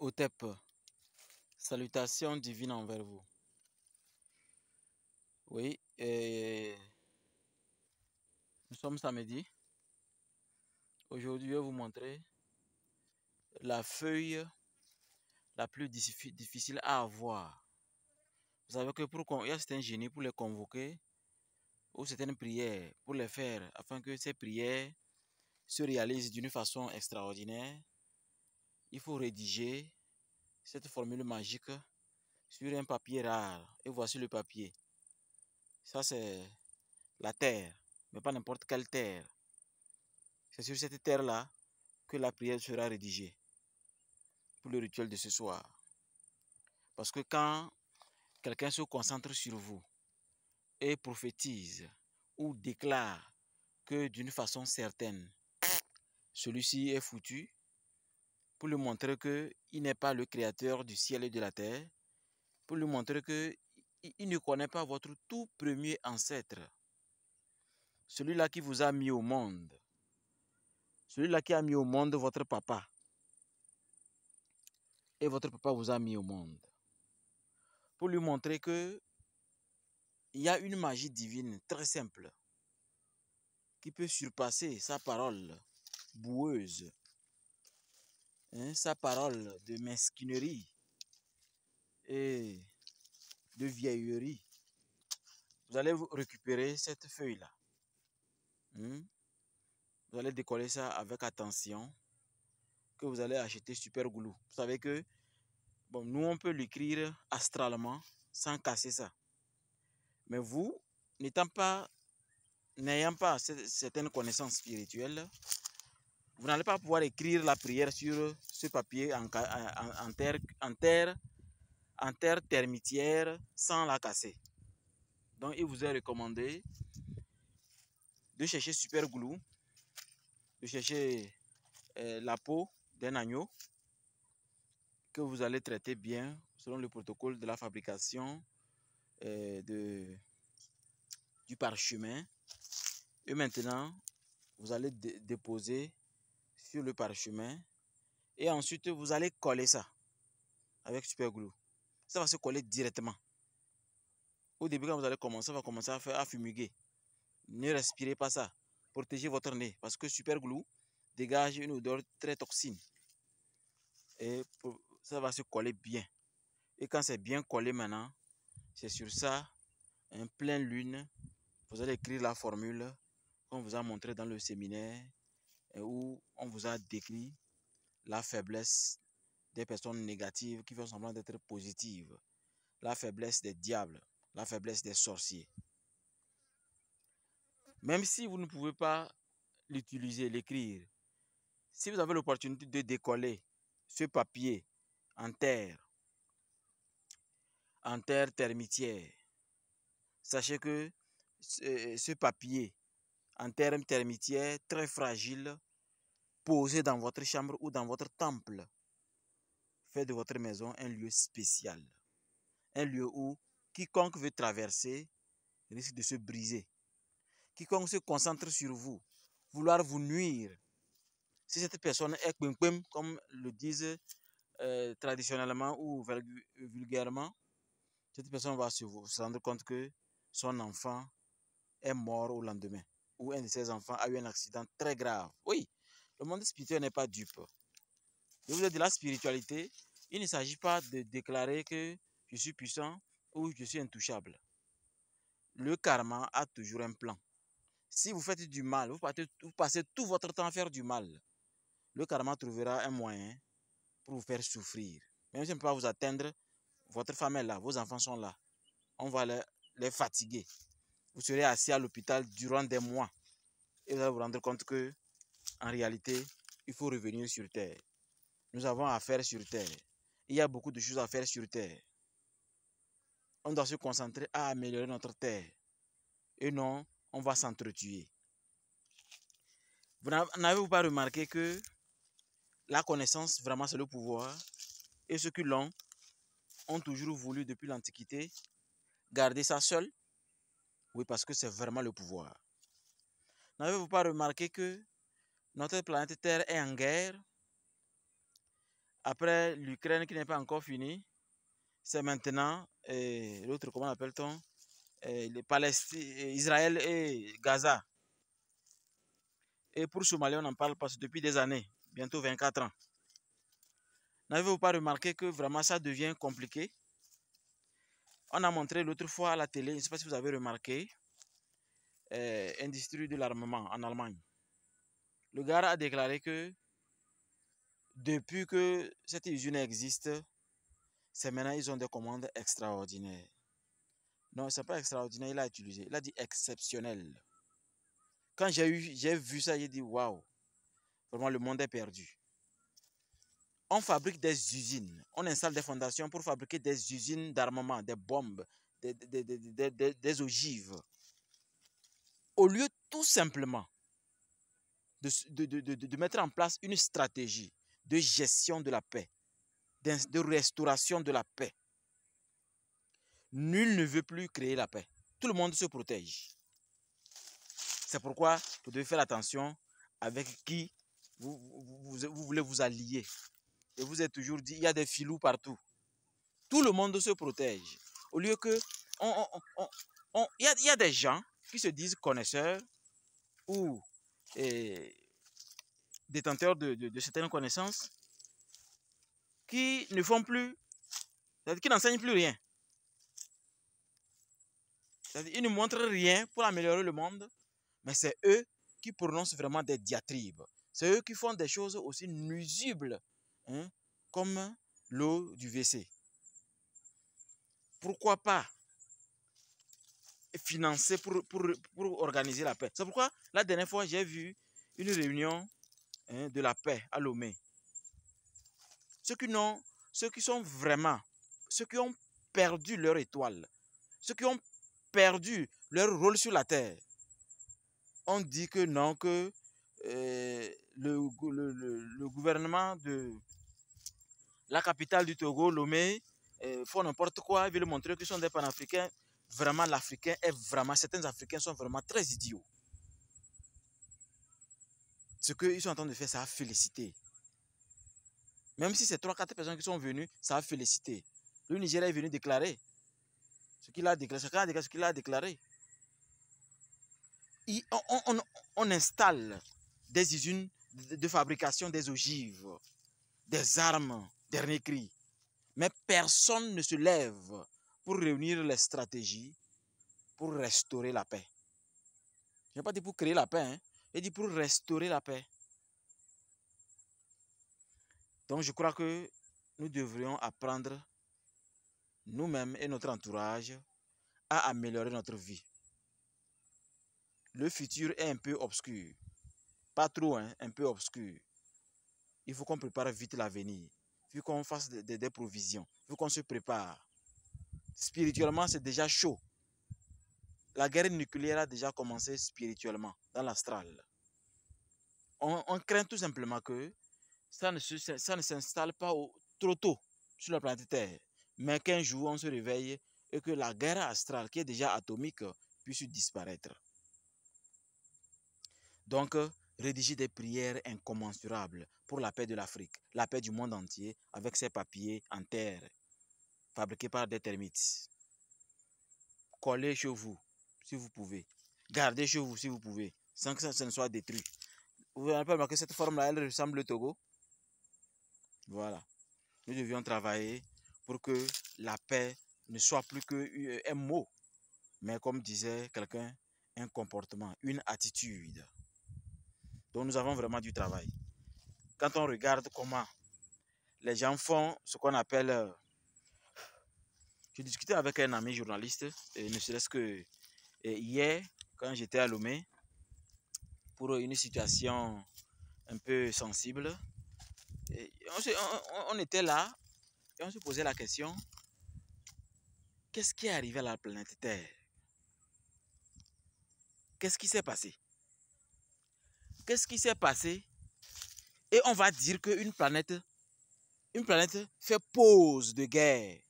Otep, salutations divines envers vous. Oui, nous sommes samedi. Aujourd'hui, je vais vous montrer la feuille la plus difficile à avoir. Vous savez que il y a certains génies pour les convoquer ou certaines prières pour les faire afin que ces prières se réalisent d'une façon extraordinaire. Il faut rédiger cette formule magique sur un papier rare. Et voici le papier. Ça, c'est la terre, mais pas n'importe quelle terre. C'est sur cette terre-là que la prière sera rédigée pour le rituel de ce soir. Parce que quand quelqu'un se concentre sur vous et prophétise ou déclare que d'une façon certaine, celui-ci est foutu, pour lui montrer qu'il n'est pas le créateur du ciel et de la terre, pour lui montrer qu'il ne connaît pas votre tout premier ancêtre, celui-là qui vous a mis au monde, celui-là qui a mis au monde votre papa, et votre papa vous a mis au monde, pour lui montrer que il y a une magie divine très simple qui peut surpasser sa parole boueuse, sa parole de mesquinerie et de vieillerie. Vous allez récupérer cette feuille-là. Vous allez décoller ça avec attention, que vous allez acheter Super Glue. Vous savez que bon, nous, on peut l'écrire astralement sans casser ça. Mais vous, n'ayant pas certaines connaissances spirituelles, vous n'allez pas pouvoir écrire la prière sur ce papier en terre termitière sans la casser. Donc, il vous est recommandé de chercher Super Glue, de chercher la peau d'un agneau que vous allez traiter bien selon le protocole de la fabrication du parchemin. Et maintenant, vous allez déposer sur le parchemin et ensuite vous allez coller ça avec Super Glue. Ça va se coller directement. Au début, quand vous allez commencer, ça va commencer à fumiger. Ne respirez pas ça. Protégez votre nez parce que Super Glue dégage une odeur très toxique. Et ça va se coller bien. Et quand c'est bien collé maintenant, c'est sur ça, en pleine lune, vous allez écrire la formule qu'on vous a montré dans le séminaire où on vous a décrit la faiblesse des personnes négatives qui font semblant d'être positives, la faiblesse des diables, la faiblesse des sorciers. Même si vous ne pouvez pas l'utiliser, l'écrire, si vous avez l'opportunité de décoller ce papier en terre termitière, sachez que ce papier en terre termitière très fragile, posé dans votre chambre ou dans votre temple, fait de votre maison un lieu spécial. Un lieu où quiconque veut traverser risque de se briser. Quiconque se concentre sur vous, vouloir vous nuire, si cette personne est quim, comme le disent traditionnellement ou vulgairement, cette personne va se rendre compte que son enfant est mort au lendemain, ou un de ses enfants a eu un accident très grave. Oui, le monde spirituel n'est pas dupe. Je vous ai dit, la spiritualité, il ne s'agit pas de déclarer que je suis puissant ou je suis intouchable. Le karma a toujours un plan. Si vous faites du mal, vous passez tout votre temps à faire du mal, le karma trouvera un moyen pour vous faire souffrir. Même si on ne peut pas vous atteindre, votre femme est là, vos enfants sont là. On va les fatiguer. Vous serez assis à l'hôpital durant des mois. Et vous allez vous rendre compte que, en réalité, il faut revenir sur terre. Nous avons affaire sur terre. Il y a beaucoup de choses à faire sur terre. On doit se concentrer à améliorer notre terre. Et non, on va s'entretuer. N'avez-vous pas remarqué que la connaissance, vraiment, c'est le pouvoir? Et ceux qui l'ont ont toujours voulu, depuis l'Antiquité, garder ça seul? Oui, parce que c'est vraiment le pouvoir. N'avez-vous pas remarqué que notre planète Terre est en guerre Après l'Ukraine qui n'est pas encore finie, c'est maintenant l'autre, comment appelle-t-on, Israël et Gaza. Et pour Somalie, on en parle parce que depuis des années, bientôt 24 ans. N'avez-vous pas remarqué que vraiment ça devient compliqué? On a montré l'autre fois à la télé, je ne sais pas si vous avez remarqué, industrie de l'armement en Allemagne. Le gars a déclaré que depuis que cette usine existe, c'est maintenant ils ont des commandes extraordinaires. Non, c'est pas extraordinaire, il a utilisé, il a dit exceptionnel. Quand j'ai vu ça, j'ai dit waouh, vraiment le monde est perdu. On fabrique des usines, on installe des fondations pour fabriquer des usines d'armement, des bombes, des ogives. Au lieu tout simplement de mettre en place une stratégie de gestion de la paix, de restauration de la paix. Nul ne veut plus créer la paix. Tout le monde se protège. C'est pourquoi vous devez faire attention avec qui vous voulez vous allier. Et vous êtes toujours dit, il y a des filous partout. Tout le monde se protège. Au lieu que... Il y a des gens qui se disent connaisseurs ou détenteurs de certaines connaissances qui ne font plus, qui n'enseignent plus rien. Ils ne montrent rien pour améliorer le monde, mais c'est eux qui prononcent vraiment des diatribes. C'est eux qui font des choses aussi nuisibles, hein, comme l'eau du WC. Pourquoi pas financer pour organiser la paix? C'est pourquoi la dernière fois, j'ai vu une réunion de la paix à Lomé. Ceux qui sont vraiment, ceux qui ont perdu leur étoile, ceux qui ont perdu leur rôle sur la terre, on dit que non, que le gouvernement de la capitale du Togo, Lomé, font n'importe quoi, ils veulent montrer qu'ils sont des panafricains. Vraiment, l'Africain est vraiment, certains Africains sont vraiment très idiots. Ce qu'ils sont en train de faire, ça a félicité. Même si c'est 3-4 personnes qui sont venues, ça a félicité. Le Nigeria est venu déclarer ce qu'il a déclaré. Chacun a déclaré ce qu'il a déclaré. On installe des usines de fabrication des ogives, des armes, dernier cri. Mais personne ne se lève pour réunir les stratégies pour restaurer la paix. Je n'ai pas dit pour créer la paix, hein. J'ai dit pour restaurer la paix. Donc je crois que nous devrions apprendre nous-mêmes et notre entourage à améliorer notre vie. Le futur est un peu obscur. Pas trop, hein, un peu obscur. Il faut qu'on prépare vite l'avenir. Il faut qu'on fasse des provisions. Il faut qu'on se prépare. Spirituellement, c'est déjà chaud. La guerre nucléaire a déjà commencé spirituellement, dans l'astral. On craint tout simplement que ça ne s'installe pas trop tôt sur la planète Terre. Mais qu'un jour, on se réveille et que la guerre astrale, qui est déjà atomique, puisse disparaître. Donc, rédiger des prières incommensurables pour la paix de l'Afrique, la paix du monde entier, avec ces papiers en terre, fabriqués par des termites. Collez chez vous, si vous pouvez. Gardez chez vous, si vous pouvez, sans que ça ne soit détruit. Vous n'avez pas remarqué cette forme-là, elle ressemble au Togo. Voilà. Nous devions travailler pour que la paix ne soit plus qu'un mot, mais comme disait quelqu'un, un comportement, une attitude. Donc nous avons vraiment du travail. Quand on regarde comment les gens font ce qu'on appelle... Je discutais avec un ami journaliste, et ne serait-ce que hier, quand j'étais à Lomé, pour une situation un peu sensible, et on était là, et on se posait la question, qu'est-ce qui est arrivé à la planète Terre? Qu'est-ce qui s'est passé? Qu'est-ce qui s'est passé? Et on va dire qu'une planète fait pause de guerre.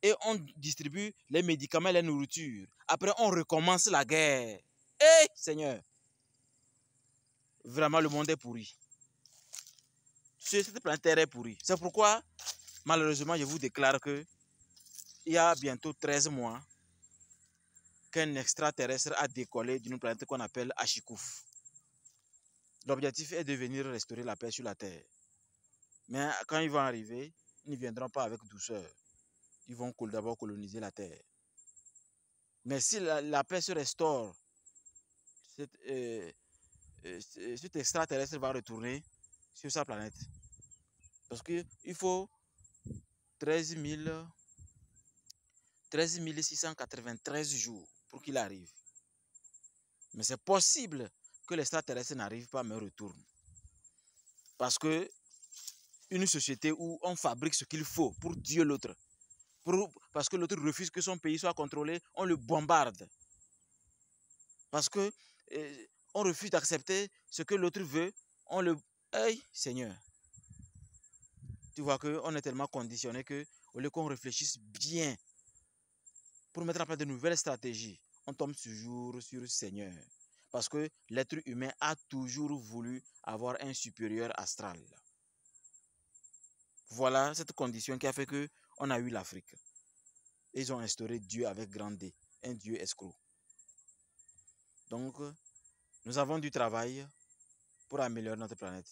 Et on distribue les médicaments et la nourriture. Après, on recommence la guerre. Eh, Seigneur! Vraiment, le monde est pourri. Cette planète Terre est pourrie. C'est pourquoi, malheureusement, je vous déclare que il y a bientôt 13 mois qu'un extraterrestre a décollé d'une planète qu'on appelle Ashikouf. L'objectif est de venir restaurer la paix sur la Terre. Mais quand ils vont arriver, ils ne viendront pas avec douceur. Ils vont d'abord coloniser la Terre. Mais si la paix se restaure, cet extraterrestre va retourner sur sa planète. Parce qu'il faut 13 693 jours pour qu'il arrive. Mais c'est possible que l'extraterrestre n'arrive pas, mais retourne. Parce que une société où on fabrique ce qu'il faut pour tuer l'autre, parce que l'autre refuse que son pays soit contrôlé, on le bombarde. Parce que on refuse d'accepter ce que l'autre veut, on le... Hey, Seigneur. Tu vois qu'on est tellement conditionné qu'au lieu qu'on réfléchisse bien pour mettre en place de nouvelles stratégies, on tombe toujours sur le Seigneur. Parce que l'être humain a toujours voulu avoir un supérieur astral. Voilà cette condition qui a fait qu'on a eu l'Afrique. Ils ont instauré Dieu avec grand D, un Dieu escroc. Donc, nous avons du travail pour améliorer notre planète.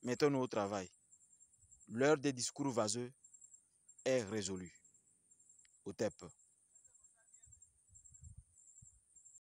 Mettons-nous au travail. L'heure des discours vaseux est résolue. Au TEP.